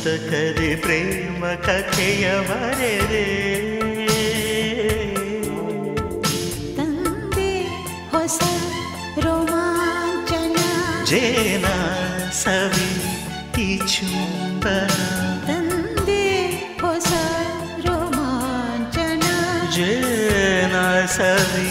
ಪುಸ್ತಕದಿ ಪ್ರೇಮ ಕಥೆಯ ಬರೆದೆ ತಂದೆ ಹೊಸ ರೋಮಾಂಚನ ಜೇನ ಸವಿ ಈ ಚುಂಬನ ತಂದೆ ಹೊಸ ರೋಮಾಂಚನ ಜೇನ ಸವಿ